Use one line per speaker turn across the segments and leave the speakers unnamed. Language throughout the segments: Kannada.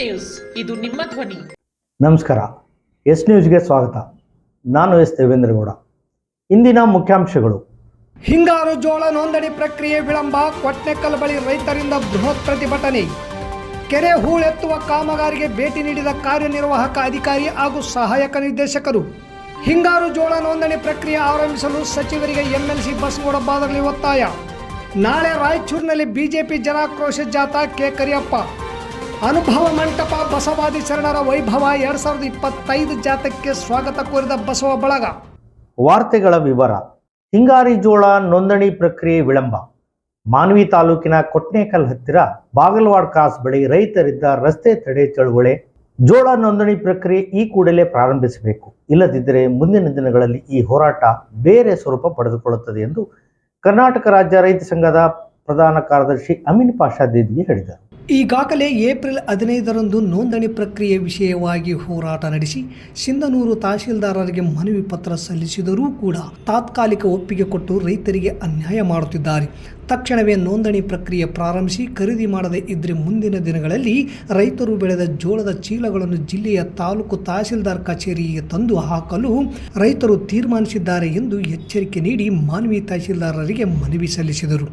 ನ್ಯೂಸ್, ಇದು ನಿಮ್ಮ ಧ್ವನಿ.
ನಮಸ್ಕಾರ. ಎಸ್ ನ್ಯೂಸ್ಗೆ ಸ್ವಾಗತ. ನಾನು ಎಸ್ ದೇವೇಂದ್ರಗೌಡ. ಇಂದಿನ ಮುಖ್ಯಾಂಶಗಳು.
ಹಿಂಗಾರು ಜೋಳ ನೋಂದಣಿ ಪ್ರಕ್ರಿಯೆ ವಿಳಂಬ, ಕೊಟ್ನೆಕಲ್ ಬಳಿ ರೈತರಿಂದ ಬೃಹತ್ ಪ್ರತಿಭಟನೆ. ಕೆರೆ ಹೂಳೆತ್ತುವ ಕಾಮಗಾರಿಗೆ ಭೇಟಿ ನೀಡಿದ ಕಾರ್ಯನಿರ್ವಾಹಕ ಅಧಿಕಾರಿ ಹಾಗೂ ಸಹಾಯಕ ನಿರ್ದೇಶಕರು. ಹಿಂಗಾರು ಜೋಳ ನೋಂದಣಿ ಪ್ರಕ್ರಿಯೆ ಆರಂಭಿಸಲು ಸಚಿವರಿಗೆ ಎಂಎಲ್ಸಿ ಬಸನಗೌಡ ಬಾದರ್ಲಿ ಒತ್ತಾಯ. ನಾಳೆ ರಾಯಚೂರಿನಲ್ಲಿ ಬಿಜೆಪಿ ಜನಾಕ್ರೋಶ ಜಾಥಾ. ಕೆ ಕರಿಯಪ್ಪ. ಅನುಭವ ಮಂಟಪ ಬಸವಾದಿ ಶರಣರ ವೈಭವ 2025 ಜಾಥಾಕ್ಕೆ ಸ್ವಾಗತ ಕೋರಿದ ಬಸವ ಬಳಗ.
ವಾರ್ತೆಗಳ ವಿವರ. ಹಿಂಗಾರಿ ಜೋಳ ನೋಂದಣಿ ಪ್ರಕ್ರಿಯೆ ವಿಳಂಬ. ಮಾನ್ವಿ ತಾಲೂಕಿನ ಕೊಟ್ನೇಕಲ್ ಹತ್ತಿರ ಬಾಗಲವಾಡ ಕ್ರಾಸ್ ಬಳಿ ರೈತರಿದ್ದ ರಸ್ತೆ ತಡೆ ಚಳುವಳಿ. ಜೋಳ ನೋಂದಣಿ ಪ್ರಕ್ರಿಯೆ ಈ ಕೂಡಲೇ ಪ್ರಾರಂಭಿಸಬೇಕು, ಇಲ್ಲದಿದ್ದರೆ ಮುಂದಿನ ದಿನಗಳಲ್ಲಿ ಈ ಹೋರಾಟ ಬೇರೆ ಸ್ವರೂಪ ಪಡೆದುಕೊಳ್ಳುತ್ತದೆ ಎಂದು ಕರ್ನಾಟಕ ರಾಜ್ಯ ರೈತ ಸಂಘದ ಪ್ರಧಾನ ಕಾರ್ಯದರ್ಶಿ ಅಮೀನ್ ಪಾಷಾ ದೇದ್ಗಿ ಹೇಳಿದರು.
ಈಗಾಗಲೇ ಏಪ್ರಿಲ್ 15ರಂದು ನೋಂದಣಿ ಪ್ರಕ್ರಿಯೆ ವಿಷಯವಾಗಿ ಹೋರಾಟ ನಡೆಸಿ ಸಿಂಧನೂರು ತಹಶೀಲ್ದಾರರಿಗೆ ಮನವಿ ಪತ್ರ ಸಲ್ಲಿಸಿದರೂ ಕೂಡ ತಾತ್ಕಾಲಿಕ ಒಪ್ಪಿಗೆ ಕೊಟ್ಟು ರೈತರಿಗೆ ಅನ್ಯಾಯ ಮಾಡುತ್ತಿದ್ದಾರೆ. ತಕ್ಷಣವೇ ನೋಂದಣಿ ಪ್ರಕ್ರಿಯೆ ಪ್ರಾರಂಭಿಸಿ ಖರೀದಿ ಮಾಡದೇ ಇದ್ದರೆ ಮುಂದಿನ ದಿನಗಳಲ್ಲಿ ರೈತರು ಬೆಳೆದ ಜೋಳದ ಚೀಲಗಳನ್ನು ಜಿಲ್ಲೆಯ ತಾಲೂಕು ತಹಶೀಲ್ದಾರ್ ಕಚೇರಿಗೆ ತಂದು ಹಾಕಲು ರೈತರು ತೀರ್ಮಾನಿಸಿದ್ದಾರೆ ಎಂದು ಎಚ್ಚರಿಕೆ ನೀಡಿ ಮಾನ್ವಿ ತಹಶೀಲ್ದಾರರಿಗೆ ಮನವಿ ಸಲ್ಲಿಸಿದರು.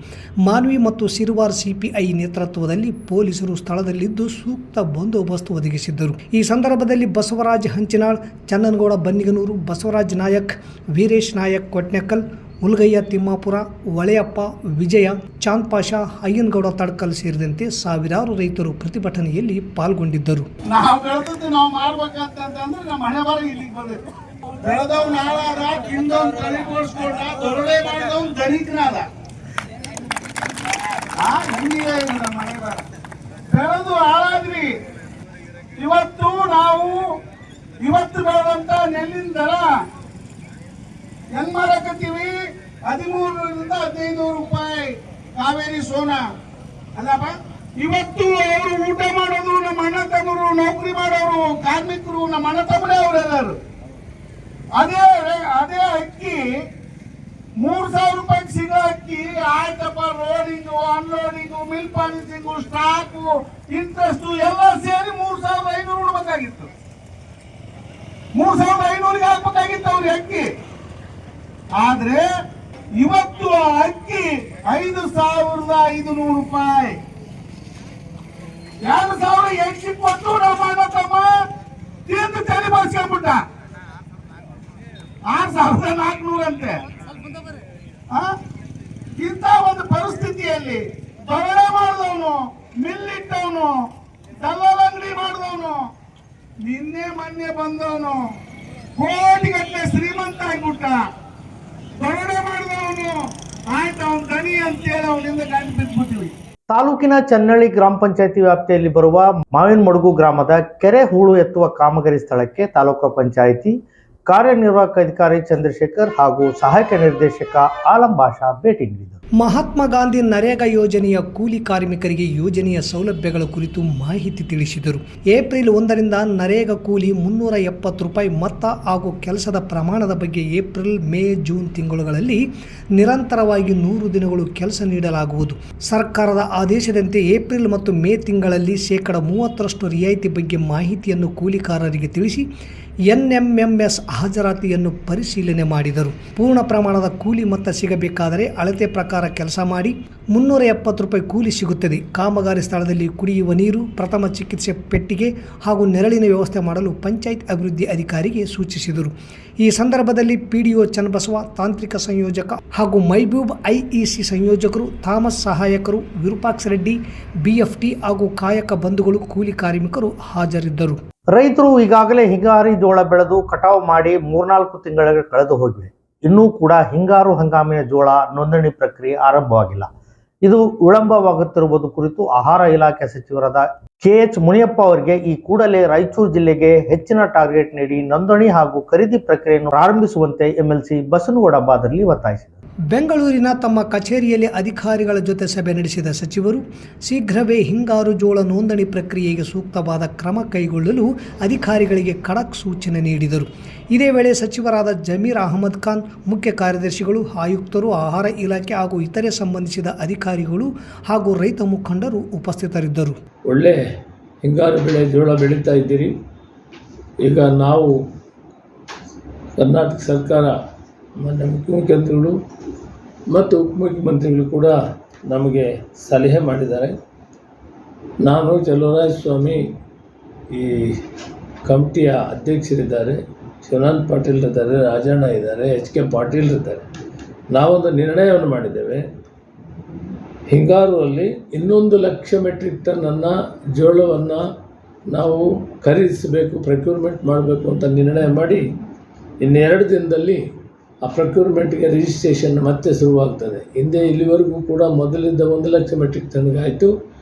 ಮಾನ್ವಿ ಮತ್ತು ಸಿರುವಾರ್ ಸಿಪಿಐ ನೇತೃತ್ವದಲ್ಲಿ ಪೊಲೀಸರು ಸ್ಥಳದಲ್ಲಿದ್ದು ಸೂಕ್ತ ಬಂದೋಬಸ್ತ್ ಒದಗಿಸಿದ್ದರು. ಈ ಸಂದರ್ಭದಲ್ಲಿ ಬಸವರಾಜ್ ಹಂಚಿನಾಳ್, ಚನ್ನನಗೌಡ ಬನ್ನಿಗನೂರು, ಬಸವರಾಜ್ ನಾಯಕ್, ವೀರೇಶ್ ನಾಯಕ್ ಕೊಟ್ನೆಕಲ್, ಮುಲ್ಗಯ್ಯ ತಿಮ್ಮಾಪುರ, ವಳೆಯಪ್ಪ, ವಿಜಯ, ಚಾಂದ್ ಪಾಷಾ, ಅಯ್ಯನಗೌಡ ತಡ್ಕಲ್ ಸೇರಿದಂತೆ ಸಾವಿರಾರು ರೈತರು ಪ್ರತಿಭಟನೆಯಲ್ಲಿ ಪಾಲ್ಗೊಂಡಿದ್ದರು.
ಇವತ್ತು ಬೆಳೆದಂತ ನೆಲ್ಲಿನ ದರ ಹೆಂಗ್ ಮಾರಕತ್ತೀವಿ? 1300ರಿಂದ 1500 ರೂಪಾಯಿ ಕಾವೇರಿ ಸೋನಾ ಅಲ್ಲಪ್ಪ. ಇವತ್ತು ಅವರು ಊಟ ಮಾಡೋದು ನಮ್ಮ ಅಣ್ಣ ತಮ್ಮರು, ನೌಕರಿ ಮಾಡೋರು, ಕಾರ್ಮಿಕರು ನಮ್ಮ ಅಣ್ಣ ತಮ್ಮರೇ ಅವರೆಲ್ಲರು. ಅದೇ ಅಕ್ಕಿ 3000 ರೂಪಾಯಿಗೆ ಸಿಗೋ ಅಕ್ಕಿ ಆಯ್ತಪ್ಪ. Loading, unloading, mill polishing, stock, interest ಎಲ್ಲ ಸೇರಿ 3500 ಉಡ್ಬೇಕಾಗಿತ್ತು. 3500ಗೆ ಹಾಕ್ಬೇಕಾಗಿತ್ತು ಅವ್ರಿಗೆ ಅಕ್ಕಿ. ಆದ್ರೆ ಇವತ್ತು ಆ ಅಕ್ಕಿ 5500 ರೂಪಾಯಿ. 2080 ಕೊಟ್ಟು ನಮ್ಮ ಅಣ್ಣ ತಮ್ಮ ತೀರ್ಥ ತಲೆ ಬರ್ಸ್ಕೊಂಡ್ಬಿಟ್ಟ. 6400 ಅಂತೆ. ಇಂಥ ಒಂದು ಪರಿಸ್ಥಿತಿಯಲ್ಲಿ ದೊರೆ ಮಾಡಿದವನು, ಮಿಲ್ಲಿಟ್ಟವನು, ದಲ್ಲಾಳ ಅಂಗಡಿ ಮಾಡಿದವನು, ನಿನ್ನೆ ಮೊನ್ನೆ ಬಂದವನು ಕೋಟಿಗಟ್ಟಲೆ ಶ್ರೀಮಂತ ಆಗ್ಬಿಟ್ಟ. ದೊರೆ ಮಾಡಿದವನು ಆಯ್ತು, ಅವನ ದನಿ ಅಂತೇಳಿ ಅವನಿಂದ ಗಾಡಿ ಬಿಟ್ಬಿಟ್ಟಿವಿ.
ತಾಲೂಕಿನ ಚನ್ನಳ್ಳಿ ಗ್ರಾಮ ಪಂಚಾಯತಿ ವ್ಯಾಪ್ತಿಯಲ್ಲಿ ಬರುವ ಮಾವಿನಮಡುಗು ಗ್ರಾಮದ ಕೆರೆ ಹೂಳು ಎತ್ತುವ ಕಾಮಗಾರಿ ಸ್ಥಳಕ್ಕೆ ತಾಲೂಕು ಪಂಚಾಯಿತಿ ಕಾರ್ಯನಿರ್ವಾಹಕ ಅಧಿಕಾರಿ ಚಂದ್ರಶೇಖರ್ ಹಾಗೂ ಸಹಾಯಕ ನಿರ್ದೇಶಕ ಆಲಂ ಬಾಷಾ ಭೇಟಿ ನೀಡಿದರು.
ಮಹಾತ್ಮ ಗಾಂಧಿ ನರೇಗಾ ಯೋಜನೆಯ ಕೂಲಿ ಕಾರ್ಮಿಕರಿಗೆ ಯೋಜನೆಯ ಸೌಲಭ್ಯಗಳ ಕುರಿತು ಮಾಹಿತಿ ತಿಳಿಸಿದರು. ಏಪ್ರಿಲ್ 1ರಿಂದ ನರೇಗಾ ಕೂಲಿ 370 ರೂಪಾಯಿ ಮೊತ್ತ ಹಾಗೂ ಕೆಲಸದ ಪ್ರಮಾಣದ ಬಗ್ಗೆ ಏಪ್ರಿಲ್, ಮೇ, ಜೂನ್ ತಿಂಗಳುಗಳಲ್ಲಿ ನಿರಂತರವಾಗಿ 100 ದಿನಗಳು ಕೆಲಸ ನೀಡಲಾಗುವುದು. ಸರ್ಕಾರದ ಆದೇಶದಂತೆ ಏಪ್ರಿಲ್ ಮತ್ತು ಮೇ ತಿಂಗಳಲ್ಲಿ 30% ರಿಯಾಯಿತಿ ಬಗ್ಗೆ ಮಾಹಿತಿಯನ್ನು ಕೂಲಿಕಾರರಿಗೆ ತಿಳಿಸಿ NMMS ಹಾಜರಾತಿಯನ್ನು ಪರಿಶೀಲನೆ ಮಾಡಿದರು. ಪೂರ್ಣ ಪ್ರಮಾಣದ ಕೂಲಿ ಮೊತ್ತ ಸಿಗಬೇಕಾದರೆ ಅಳತೆ ಪ್ರಕಾರ ಕೆಲಸ ಮಾಡಿ 370 ರೂಪಾಯಿ ಕೂಲಿ ಸಿಗುತ್ತದೆ. ಕಾಮಗಾರಿ ಸ್ಥಳದಲ್ಲಿ ಕುಡಿಯುವ ನೀರು, ಪ್ರಥಮ ಚಿಕಿತ್ಸೆ ಪೆಟ್ಟಿಗೆ ಹಾಗೂ ನೆರಳಿನ ವ್ಯವಸ್ಥೆ ಮಾಡಲು ಪಂಚಾಯತ್ ಅಭಿವೃದ್ಧಿ ಅಧಿಕಾರಿಗೆ ಸೂಚಿಸಿದರು. ಈ ಸಂದರ್ಭದಲ್ಲಿ PDO ಚನ್ನಬಸವ, ತಾಂತ್ರಿಕ ಸಂಯೋಜಕ ಹಾಗೂ ಮೈಬೂಬ್ IEC ಸಂಯೋಜಕರು, ಥಾಮಸ್ ಸಹಾಯಕರು, ವಿರೂಪಾಕ್ಷ ರೆಡ್ಡಿ, BFT ಹಾಗೂ ಕಾಯಕ ಬಂಧುಗಳು, ಕೂಲಿ ಕಾರ್ಮಿಕರು ಹಾಜರಿದ್ದರು.
ರೈತರು ಈಗಾಗಲೇ ಹಿಂಗಾರಿ ಜೋಳ ಬೆಳೆದು ಕಟಾವು ಮಾಡಿ 3-4 ತಿಂಗಳು ಕಳೆದು ಹೋಗಿವೆ. ಇನ್ನೂ ಕೂಡ ಹಿಂಗಾರು ಹಂಗಾಮಿನ ಜೋಳ ನೋಂದಣಿ ಪ್ರಕ್ರಿಯೆ ಆರಂಭವಾಗಿಲ್ಲ. ಇದು ವಿಳಂಬವಾಗುತ್ತಿರುವುದು ಕುರಿತು ಆಹಾರ ಇಲಾಖೆ ಸಚಿವರಾದ KH ಮುನಿಯಪ್ಪ ಅವರಿಗೆ ಈ ಕೂಡಲೇ ರಾಯಚೂರು ಜಿಲ್ಲೆಗೆ ಹೆಚ್ಚಿನ ಟಾರ್ಗೆಟ್ ನೀಡಿ ನೋಂದಣಿ ಹಾಗೂ ಖರೀದಿ ಪ್ರಕ್ರಿಯೆಯನ್ನು ಪ್ರಾರಂಭಿಸುವಂತೆ MLC ಬಸನಗೌಡ ಬಾದರ್ಲಿ ಒತ್ತಾಯಿಸಿದರು.
ಬೆಂಗಳೂರಿನ ತಮ್ಮ ಕಚೇರಿಯಲ್ಲಿ ಅಧಿಕಾರಿಗಳ ಜೊತೆ ಸಭೆ ನಡೆಸಿದ ಸಚಿವರು ಶೀಘ್ರವೇ ಹಿಂಗಾರು ಜೋಳ ನೋಂದಣಿ ಪ್ರಕ್ರಿಯೆಗೆ ಸೂಕ್ತವಾದ ಕ್ರಮ ಕೈಗೊಳ್ಳಲು ಅಧಿಕಾರಿಗಳಿಗೆ ಖಡಕ್ ಸೂಚನೆ ನೀಡಿದರು. ಇದೇ ವೇಳೆ ಸಚಿವರಾದ ಜಮೀರ್ ಅಹಮದ್ ಖಾನ್, ಮುಖ್ಯ ಕಾರ್ಯದರ್ಶಿಗಳು, ಆಯುಕ್ತರು, ಆಹಾರ ಇಲಾಖೆ ಹಾಗೂ ಇತರೆ ಸಂಬಂಧಿಸಿದ ಅಧಿಕಾರಿಗಳು ಹಾಗೂ ರೈತ ಮುಖಂಡರು ಉಪಸ್ಥಿತರಿದ್ದರು.
ಒಳ್ಳೆ
ಹಿಂಗಾರು ಬೆಳೆ ಜೋಳ ಬೆಳೀತಾ ಇದ್ದೀರಿ. ಈಗ ನಾವು ಕರ್ನಾಟಕ ಸರ್ಕಾರ ಮಾನ್ಯ ಮುಖ್ಯಮಂತ್ರಿಗಳು ಮತ್ತು ಉಪಮುಖ್ಯಮಂತ್ರಿಗಳು ಕೂಡ ನಮಗೆ ಸಲಹೆ ಮಾಡಿದ್ದಾರೆ. ನಾನು ಚಲುವರಾಯಸ್ವಾಮಿ ಈ ಕಮಿಟಿಯ ಅಧ್ಯಕ್ಷರಿದ್ದಾರೆ, ಶಿವಾನಂದ ಪಾಟೀಲ್ ಇದ್ದಾರೆ, ರಾಜಣ್ಣ ಇದ್ದಾರೆ, HK ಪಾಟೀಲ್ ಇದ್ದಾರೆ. ನಾವೊಂದು ನಿರ್ಣಯವನ್ನು ಮಾಡಿದ್ದೇವೆ. ಹಿಂಗಾರಲ್ಲಿ 1,00,000 ಮೆಟ್ರಿಕ್ ಟನ್ನನ್ನು ಜೋಳವನ್ನು ನಾವು ಖರೀದಿಸಬೇಕು, ಪ್ರೊಕ್ಯೂರ್ಮೆಂಟ್ ಮಾಡಬೇಕು ಅಂತ ನಿರ್ಣಯ ಮಾಡಿ ಇನ್ನು 2 ದಿನದಲ್ಲಿ ಆ ಪ್ರೊಕ್ಯೂರ್ಮೆಂಟ್ಗೆ ರಿಜಿಸ್ಟ್ರೇಷನ್ ಮತ್ತೆ ಶುರುವಾಗ್ತದೆ. ಹಿಂದೆ ಇಲ್ಲಿವರೆಗೂ ಕೂಡ ಮೊದಲಿದ್ದ 1,00,000 ಮೆಟ್ರಿಕ್ ಟನ್ಗಾಯಿತು.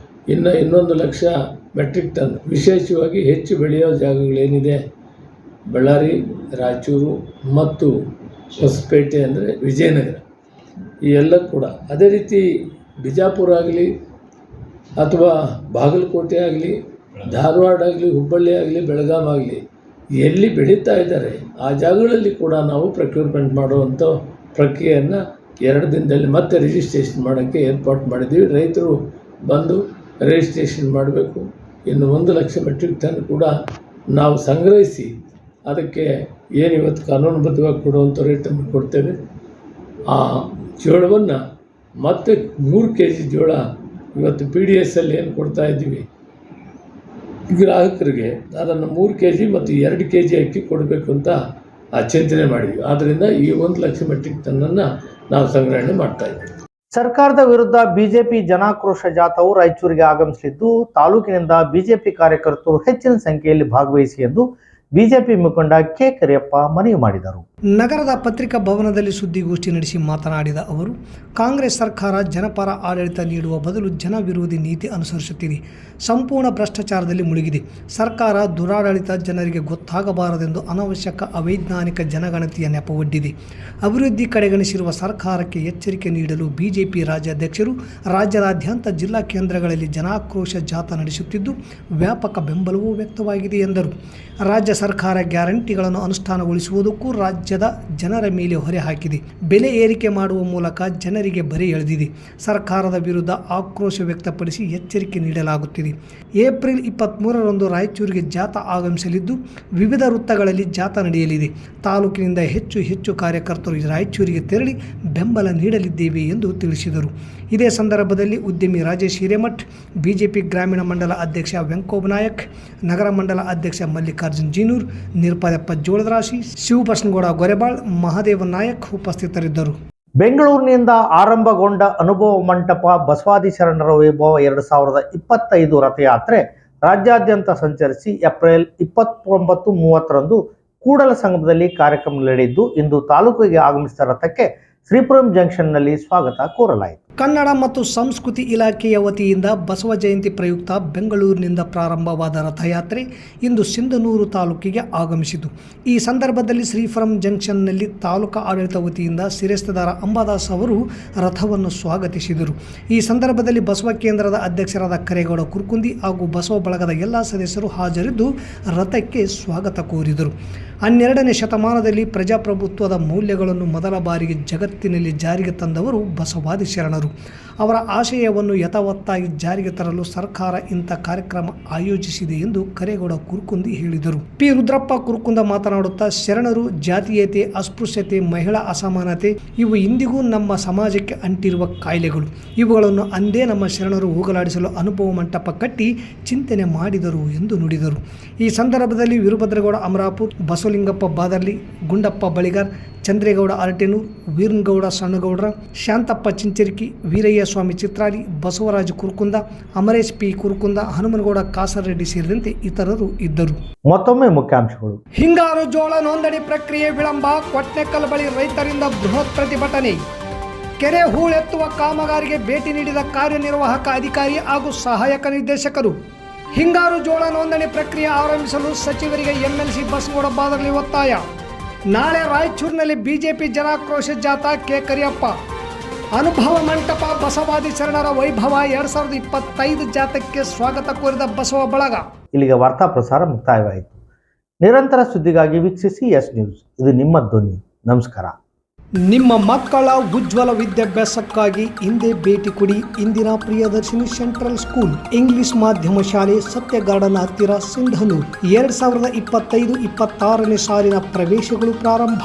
ಇನ್ನು 1,00,000 ಮೆಟ್ರಿಕ್ ಟನ್, ವಿಶೇಷವಾಗಿ ಹೆಚ್ಚು ಬೆಳೆಯೋ ಜಾಗಗಳೇನಿದೆ ಬಳ್ಳಾರಿ, ರಾಯಚೂರು ಮತ್ತು ಹೊಸಪೇಟೆ ಅಂದರೆ ವಿಜಯನಗರ, ಈ ಎಲ್ಲ ಕೂಡ. ಅದೇ ರೀತಿ ಬಿಜಾಪುರ ಆಗಲಿ ಅಥವಾ ಬಾಗಲಕೋಟೆ ಆಗಲಿ, ಧಾರವಾಡ ಆಗಲಿ, ಹುಬ್ಬಳ್ಳಿ ಆಗಲಿ, ಬೆಳಗಾಂ ಆಗಲಿ, ಎಲ್ಲಿ ಬೆಳೀತಾ ಇದ್ದಾರೆ ಆ ಜಾಗಗಳಲ್ಲಿ ಕೂಡ ನಾವು ಪ್ರೊಕ್ಯೂರ್ಮೆಂಟ್ ಮಾಡುವಂಥ ಪ್ರಕ್ರಿಯೆಯನ್ನು 2 ದಿನದಲ್ಲಿ ಮತ್ತೆ ರಿಜಿಸ್ಟ್ರೇಷನ್ ಮಾಡೋಕ್ಕೆ ಏರ್ಪಾಟ್ ಮಾಡಿದ್ದೀವಿ. ರೈತರು ಬಂದು ರಿಜಿಸ್ಟ್ರೇಷನ್ ಮಾಡಬೇಕು. ಇನ್ನು 1,00,000 ಮೆಟ್ರಿಕ್ ಟನ್ ಕೂಡ ನಾವು ಸಂಗ್ರಹಿಸಿ ಅದಕ್ಕೆ ಏನು ಇವತ್ತು ಕಾನೂನುಬದ್ಧವಾಗಿ ಕೊಡುವಂಥ ರೇಟನ್ನು ಕೊಡ್ತೇವೆ. ಆ ಜೋಳವನ್ನು ಮತ್ತೆ 3 kg ಜೋಳ ಇವತ್ತು PDSಲ್ಲಿ ಏನು ಕೊಡ್ತಾ ಇದ್ದೀವಿ ಗ್ರಾಹಕರಿಗೆ, ಅದನ್ನು 3 kg ಮತ್ತು 2 kg ಅಕ್ಕಿ ಕೊಡಬೇಕು ಅಂತ ಚಿಂತನೆ ಮಾಡಿದ್ವಿ. ಆದ್ದರಿಂದ ಈ 1,00,000 ಮೆಟ್ರಿಕ್ ಟನ್ನನ್ನು ನಾವು ಸಂಗ್ರಹಣೆ ಮಾಡ್ತಾಯಿದ್ದೀವಿ.
ಸರ್ಕಾರದ ವಿರುದ್ಧ ಬಿಜೆಪಿ ಜನಾಕ್ರೋಶ ಜಾಥಾವು ರಾಯಚೂರಿಗೆ ಆಗಮಿಸಲಿದ್ದು, ತಾಲೂಕಿನಿಂದ ಬಿಜೆಪಿ ಕಾರ್ಯಕರ್ತರು ಹೆಚ್ಚಿನ ಸಂಖ್ಯೆಯಲ್ಲಿ ಭಾಗವಹಿಸಿ ಎಂದು ಬಿಜೆಪಿ ಮುಖಂಡ ಕೆ ಕರಿಯಪ್ಪ ಮನವಿ ಮಾಡಿದರು.
ನಗರದ ಪತ್ರಿಕಾ ಭವನದಲ್ಲಿ ಸುದ್ದಿಗೋಷ್ಠಿ ನಡೆಸಿ ಮಾತನಾಡಿದ ಅವರು, ಕಾಂಗ್ರೆಸ್ ಸರ್ಕಾರ ಜನಪರ ಆಡಳಿತ ನೀಡುವ ಬದಲು ಜನ ವಿರೋಧಿ ನೀತಿ ಅನುಸರಿಸುತ್ತಿದೆ. ಸಂಪೂರ್ಣ ಭ್ರಷ್ಟಾಚಾರದಲ್ಲಿ ಮುಳುಗಿದೆ. ಸರ್ಕಾರ ದುರಾಡಳಿತ ಜನರಿಗೆ ಗೊತ್ತಾಗಬಾರದೆಂದು ಅನವಶ್ಯಕ ಅವೈಜ್ಞಾನಿಕ ಜನಗಣತಿಯ ನೆಪವೊಡ್ಡಿದೆ. ಅಭಿವೃದ್ಧಿ ಕಡೆಗಣಿಸಿರುವ ಸರ್ಕಾರಕ್ಕೆ ಎಚ್ಚರಿಕೆ ನೀಡಲು ಬಿಜೆಪಿ ರಾಜ್ಯಾಧ್ಯಕ್ಷರು ರಾಜ್ಯದಾದ್ಯಂತ ಜಿಲ್ಲಾ ಕೇಂದ್ರಗಳಲ್ಲಿ ಜನಾಕ್ರೋಶ ಜಾಥಾ ನಡೆಸುತ್ತಿದ್ದು, ವ್ಯಾಪಕ ಬೆಂಬಲವೂ ವ್ಯಕ್ತವಾಗಿದೆ ಎಂದರು. ರಾಜ್ಯ ಸರ್ಕಾರ ಗ್ಯಾರಂಟಿಗಳನ್ನು ಅನುಷ್ಠಾನಗೊಳಿಸುವುದಕ್ಕೂ ರಾಜ್ಯದ ಜನರ ಮೇಲೆ ಹೊರೆ ಹಾಕಿದೆ. ಬೆಲೆ ಏರಿಕೆ ಮಾಡುವ ಮೂಲಕ ಜನರಿಗೆ ಬರೆ ಎಳೆದಿದೆ. ಸರ್ಕಾರದ ವಿರುದ್ಧ ಆಕ್ರೋಶ ವ್ಯಕ್ತಪಡಿಸಿ ಎಚ್ಚರಿಕೆ ನೀಡಲಾಗುತ್ತಿದೆ. ಏಪ್ರಿಲ್ 23ರಂದು ರಾಯಚೂರಿಗೆ ಜಾಥಾ ಆಗಮಿಸಲಿದ್ದು, ವಿವಿಧ ವೃತ್ತಗಳಲ್ಲಿ ಜಾಥಾ ನಡೆಯಲಿದೆ. ತಾಲೂಕಿನಿಂದ ಹೆಚ್ಚು ಕಾರ್ಯಕರ್ತರು ರಾಯಚೂರಿಗೆ ತೆರಳಿ ಬೆಂಬಲ ನೀಡಲಿದ್ದೇವೆ ಎಂದು ತಿಳಿಸಿದರು. ಇದೇ ಸಂದರ್ಭದಲ್ಲಿ ಉದ್ಯಮಿ ರಾಜೇಶ್ ಹಿರೇಮಠ್, ಬಿಜೆಪಿ ಗ್ರಾಮೀಣ ಮಂಡಲ ಅಧ್ಯಕ್ಷ ವೆಂಕೋಬ ನಾಯಕ್, ನಗರ ಮಂಡಲ ಅಧ್ಯಕ್ಷ ಮಲ್ಲಿಕಾರ್ಜುನ್ ಜೀನೂರ್, ನಿರ್ಪಾದಪ್ಪ ಜೋಳದರಾಶಿ, ಶಿವಬಸನಗೌಡ ಗೊರೆಬಾಳ್, ಮಹಾದೇವ ನಾಯಕ್ ಉಪಸ್ಥಿತರಿದ್ದರು.
ಬೆಂಗಳೂರಿನಿಂದ ಆರಂಭಗೊಂಡ ಅನುಭವ ಮಂಟಪ ಬಸವಾದಿ ಶರಣರ ವೈಭವ 2025 ರಥಯಾತ್ರೆ ರಾಜ್ಯಾದ್ಯಂತ ಸಂಚರಿಸಿ ಏಪ್ರಿಲ್ 29-30ರಂದು ಕೂಡಲ ಸಂಗಮದಲ್ಲಿ ಕಾರ್ಯಕ್ರಮ ನಡೆದಿದ್ದು, ಇಂದು ತಾಲೂಕಿಗೆ ಆಗಮಿಸಿದ ರಥಕ್ಕೆ ಶ್ರೀಪುರಂ ಜಂಕ್ಷನ್ನಲ್ಲಿ ಸ್ವಾಗತ ಕೋರಲಾಯಿತು.
ಕನ್ನಡ ಮತ್ತು ಸಂಸ್ಕೃತಿ ಇಲಾಖೆಯ ವತಿಯಿಂದ ಬಸವ ಜಯಂತಿ ಪ್ರಯುಕ್ತ ಬೆಂಗಳೂರಿನಿಂದ ಪ್ರಾರಂಭವಾದ ರಥಯಾತ್ರೆ ಇಂದು ಸಿಂಧನೂರು ತಾಲೂಕಿಗೆ ಆಗಮಿಸಿತು. ಈ ಸಂದರ್ಭದಲ್ಲಿ ಶ್ರೀಪುರಂ ಜಂಕ್ಷನ್ನಲ್ಲಿ ತಾಲೂಕಾ ಆಡಳಿತ ವತಿಯಿಂದ ಶಿರಸ್ತೇದಾರ ಅಂಬಾದಾಸ್ ಅವರು ರಥವನ್ನು ಸ್ವಾಗತಿಸಿದರು. ಈ ಸಂದರ್ಭದಲ್ಲಿ ಬಸವ ಕೇಂದ್ರದ ಅಧ್ಯಕ್ಷರಾದ ಕರೇಗೌಡ ಕುರ್ಕುಂದಿ ಹಾಗೂ ಬಸವ ಬಳಗದ ಎಲ್ಲ ಸದಸ್ಯರು ಹಾಜರಿದ್ದು ರಥಕ್ಕೆ ಸ್ವಾಗತ ಕೋರಿದರು. 12ನೇ ಶತಮಾನದಲ್ಲಿ ಪ್ರಜಾಪ್ರಭುತ್ವದ ಮೌಲ್ಯಗಳನ್ನು ಮೊದಲ ಬಾರಿಗೆ ಜಗತ್ತಿನಲ್ಲಿ ಜಾರಿಗೆ ತಂದವರು ಬಸವಾದಿ ಶರಣರು. ಅವರ ಆಶಯವನ್ನು ಯಥಾವತ್ತಾಗಿ ಜಾರಿಗೆ ತರಲು ಸರ್ಕಾರ ಇಂಥ ಕಾರ್ಯಕ್ರಮ ಆಯೋಜಿಸಿದೆ ಎಂದು ಕರೇಗೌಡ ಕುರ್ಕುಂದಿ ಹೇಳಿದರು. ಪಿ ರುದ್ರಪ್ಪ ಕುರ್ಕುಂದ ಮಾತನಾಡುತ್ತಾ, ಶರಣರು ಜಾತೀಯತೆ, ಅಸ್ಪೃಶ್ಯತೆ, ಮಹಿಳಾ ಅಸಮಾನತೆ ಇವು ಇಂದಿಗೂ ನಮ್ಮ ಸಮಾಜಕ್ಕೆ ಅಂಟಿರುವ ಕಾಯಿಲೆಗಳು. ಇವುಗಳನ್ನು ಅಂದೇ ನಮ್ಮ ಶರಣರು ಹೋಗಲಾಡಿಸಲು ಅನುಭವ ಮಂಟಪ ಕಟ್ಟಿ ಚಿಂತನೆ ಮಾಡಿದರು ಎಂದು ನುಡಿದರು. ಈ ಸಂದರ್ಭದಲ್ಲಿ ವೀರಭದ್ರಗೌಡ ಅಮರಾಪುರ್, ಬಸವಲಿಂಗಪ್ಪ ಬಾದರ್ಲಿ, ಗುಂಡಪ್ಪ ಬಳಿಗಾರ್, ಚಂದ್ರೇಗೌಡ ಅರಟೆನೂರ್, ವೀರನಗೌಡ ಸಣ್ಣಗೌಡ್ರ, ಶಾಂತಪ್ಪ ಚಿಂಚರಿಕಿ, ವೀರಯ್ಯ ಸ್ವಾಮಿ ಚಿತ್ರಾಲಿ, ಬಸವರಾಜ ಕುರ್ಕುಂದ, ಅಮರೇಶ್ ಪಿ ಕುರ್ಕುಂದ, ಹನುಮನಗೌಡ ಕಾಸರರೆಡ್ಡಿ ಸೇರಿದಂತೆ ಇತರರು ಇದ್ದರು.
ಮತ್ತೊಮ್ಮೆ ಮುಖ್ಯಾಂಶಗಳು.
ಹಿಂಗಾರು ಜೋಳ ನೋಂದಣಿ ಪ್ರಕ್ರಿಯೆ ವಿಳಂಬ, ಕೊಟ್ನೆಕಲ್ ಬಳಿ ರೈತರಿಂದ ಬೃಹತ್ ಪ್ರತಿಭಟನೆ. ಕೆರೆ ಹೂಳೆತ್ತುವ ಕಾಮಗಾರಿಗೆ ಭೇಟಿ ನೀಡಿದ ಕಾರ್ಯನಿರ್ವಾಹಕ ಅಧಿಕಾರಿ ಹಾಗೂ ಸಹಾಯಕ ನಿರ್ದೇಶಕರು. ಹಿಂಗಾರು ಜೋಳ ನೋಂದಣಿ ಪ್ರಕ್ರಿಯೆ ಆರಂಭಿಸಲು ಸಚಿವರಿಗೆ MLC ಬಸನಗೌಡ ಬಾದರ್ಲಿ ಒತ್ತಾಯ. ನಾಳೆ ರಾಯಚೂರಿನಲ್ಲಿ ಬಿಜೆಪಿ ಜನಾಕ್ರೋಶ ಜಾಥಾ ಕೆ ಕರಿಯಪ್ಪ. ಅನುಭವ ಮಂಟಪ ಬಸವಾದಿ ಶರಣರ ವೈಭವ 2025 ಜಾಥಾಕ್ಕೆ ಸ್ವಾಗತ ಕೋರಿದ ಬಸವ ಬಳಗ.
ಇಲ್ಲಿಗೆ ವಾರ್ತಾ ಪ್ರಸಾರ ಮುಕ್ತಾಯವಾಯಿತು. ನಿರಂತರ ಸುದ್ದಿಗಾಗಿ ವೀಕ್ಷಿಸಿ ಎಸ್ ನ್ಯೂಸ್. ಇದು ನಿಮ್ಮ ಧ್ವನಿ. ನಮಸ್ಕಾರ.
ನಿಮ್ಮ ಮಕ್ಕಳ ಉಜ್ವಲ ವಿದ್ಯಾಭ್ಯಾಸಕ್ಕಾಗಿ ಹಿಂದೆ ಭೇಟಿ ಕೊಡಿ Indira Priyadarshini central school English ಮಾಧ್ಯಮ ಶಾಲೆ ಸತ್ಯ ಗಾರ್ಡನ್ ಹತ್ತಿರ ಸಿಂಧನೂರು 2025-26ನೇ ಸಾಲಿನ ಪ್ರವೇಶಗಳು ಪ್ರಾರಂಭ.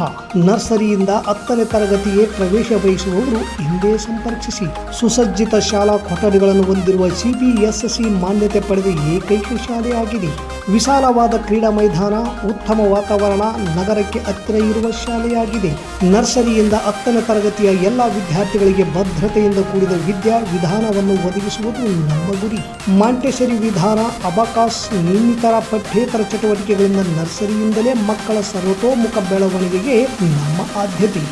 ನರ್ಸರಿಯಿಂದ 10ನೇ ತರಗತಿಗೆ ಪ್ರವೇಶ ಬಯಸುವವರು ಹಿಂದೆ ಸಂಪರ್ಕಿಸಿ. ಸುಸಜ್ಜಿತ ಶಾಲಾ ಕೊಠಡಿಗಳನ್ನು ಹೊಂದಿರುವ CBSE ಮಾನ್ಯತೆ ಪಡೆದ ಏಕೈಕ ಶಾಲೆಯಾಗಿದೆ. ವಿಶಾಲವಾದ ಕ್ರೀಡಾ ಮೈದಾನ, ಉತ್ತಮ ವಾತಾವರಣ, ನಗರಕ್ಕೆ ಹತ್ತಿರ ಇರುವ ಶಾಲೆಯಾಗಿದೆ. ನರ್ಸರಿಯಿಂದ 10ನೇ ತರಗತಿಯ ಎಲ್ಲ ವಿದ್ಯಾರ್ಥಿಗಳಿಗೆ ಭದ್ರತೆಯಿಂದ ಕೂಡಿದ ವಿದ್ಯಾ ವಿಧಾನವನ್ನು ಒದಗಿಸುವುದು ನಮ್ಮ ಗುರಿ. ಮಾಂಟೆಸರಿ ವಿಧಾನ, ಅಬಕಾಸ್ ಇನ್ನಿತರ ಪಠ್ಯೇತರ ಚಟುವಟಿಕೆಗಳಿಂದ ನರ್ಸರಿಯಿಂದಲೇ ಮಕ್ಕಳ ಸರ್ವತೋಮುಖ ಬೆಳವಣಿಗೆಗೆ ನಮ್ಮ ಆದ್ಯತೆ.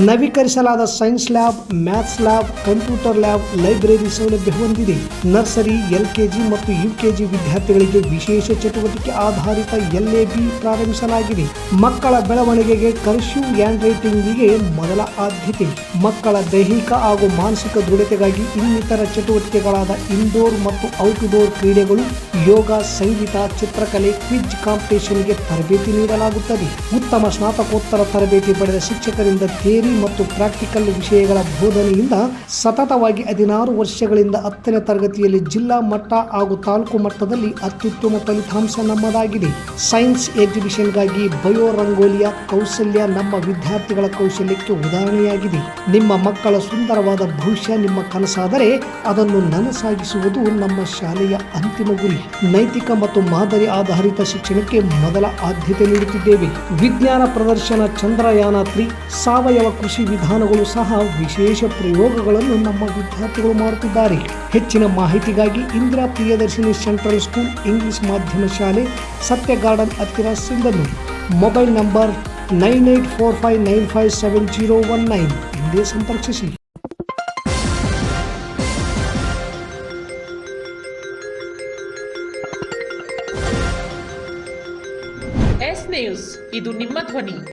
ನವೀಕರಿಸಲಾದ science lab, maths lab, computer lab, library ಸೌಲಭ್ಯ ಹೊಂದಿದೆ. ನರ್ಸರಿ, LKG ಮತ್ತು UKG ವಿದ್ಯಾರ್ಥಿಗಳಿಗೆ ವಿಶೇಷ ಚಟುವಟಿಕೆ ಆಧಾರಿತ LAB ಪ್ರಾರಂಭಿಸಲಾಗಿದೆ. ಮಕ್ಕಳ ಬೆಳವಣಿಗೆಗೆ ಕರ್ಸಿವ್ ಹ್ಯಾಂಡ್ ರೈಟಿಂಗಿಗೆ ಮೊದಲ ಆದ್ಯತೆ. ಮಕ್ಕಳ ದೈಹಿಕ ಹಾಗೂ ಮಾನಸಿಕ ದೃಢತೆಗಾಗಿ ಇನ್ನಿತರ ಚಟುವಟಿಕೆಗಳಾದ ಇಂಡೋರ್ ಮತ್ತು ಔಟ್ಡೋರ್ ಕ್ರೀಡೆಗಳು, ಯೋಗ, ಸಂಗೀತ, ಚಿತ್ರಕಲೆ, ಕ್ವಿಜ್ ಕಾಂಪಿಟೇಷನ್ಗೆ ತರಬೇತಿ ನೀಡಲಾಗುತ್ತದೆ. ಉತ್ತಮ ಸ್ನಾತಕೋತ್ತರ ತರಬೇತಿ ಪಡೆದ ಶಿಕ್ಷಕರಿಂದ ಥಿಯರಿ ಮತ್ತು ಪ್ರಾಕ್ಟಿಕಲ್ ವಿಷಯಗಳ ಬೋಧನೆಯಿಂದ ಸತತವಾಗಿ 16 ವರ್ಷಗಳಿಂದ 10ನೇ ತರಗತಿಯಲ್ಲಿ ಜಿಲ್ಲಾ ಮಟ್ಟ ಹಾಗೂ ತಾಲೂಕು ಮಟ್ಟದಲ್ಲಿ ಅತ್ಯುತ್ತಮ ಫಲಿತಾಂಶ ನಮ್ಮದಾಗಿದೆ. ಸೈನ್ಸ್ ಎಕ್ಸಿಬಿಷನ್ಗಾಗಿ ಬಯೋ ರಂಗೋಲಿಯ ಕೌಶಲ್ಯ ನಮ್ಮ ವಿದ್ಯಾರ್ಥಿಗಳ ಕೌಶಲ್ಯಕ್ಕೆ ಉದಾಹರಣೆಯಾಗಿದೆ. ನಿಮ್ಮ ಮಕ್ಕಳ ಸುಂದರವಾದ ಭವಿಷ್ಯ ನಿಮ್ಮ ಕನಸಾದರೆ ಅದನ್ನು ನನಸಾಗಿಸುವುದು ನಮ್ಮ ಶಾಲೆಯ ಅಂತಿಮ ಗುರಿ. ನೈತಿಕ ಮತ್ತು ಮಾದರಿ ಆಧಾರಿತ ಶಿಕ್ಷಣಕ್ಕೆ ಮೊದಲ ಆದ್ಯತೆ ನೀಡುತ್ತಿದ್ದೇವೆ. ವಿಜ್ಞಾನ ಪ್ರದರ್ಶನ, ಚಂದ್ರಯಾನ 3, ಸಾವಯವ ಕೃಷಿ ವಿಧಾನಗಳು ಸಹ ವಿಶೇಷ ಪ್ರಯೋಗಗಳನ್ನು ನಮ್ಮ ವಿದ್ಯಾರ್ಥಿಗಳು ಮಾಡುತ್ತಿದ್ದಾರೆ. ಹೆಚ್ಚಿನ ಮಾಹಿತಿಗಾಗಿ Indira Priyadarshini central school English ಮಾಧ್ಯಮ ಶಾಲೆ ಸತ್ಯ ಗಾರ್ಡನ್ ಹತ್ತಿರ ಸಿಂಧನೂರು. ಮೊಬೈಲ್ ನಂಬರ್ 9845957019 ಹಿಂದೆ ಸಂಪರ್ಕಿಸಿ.
ಎಸ್ ನ್ಯೂಸ್, ಇದು ನಿಮ್ಮ ಧ್ವನಿ.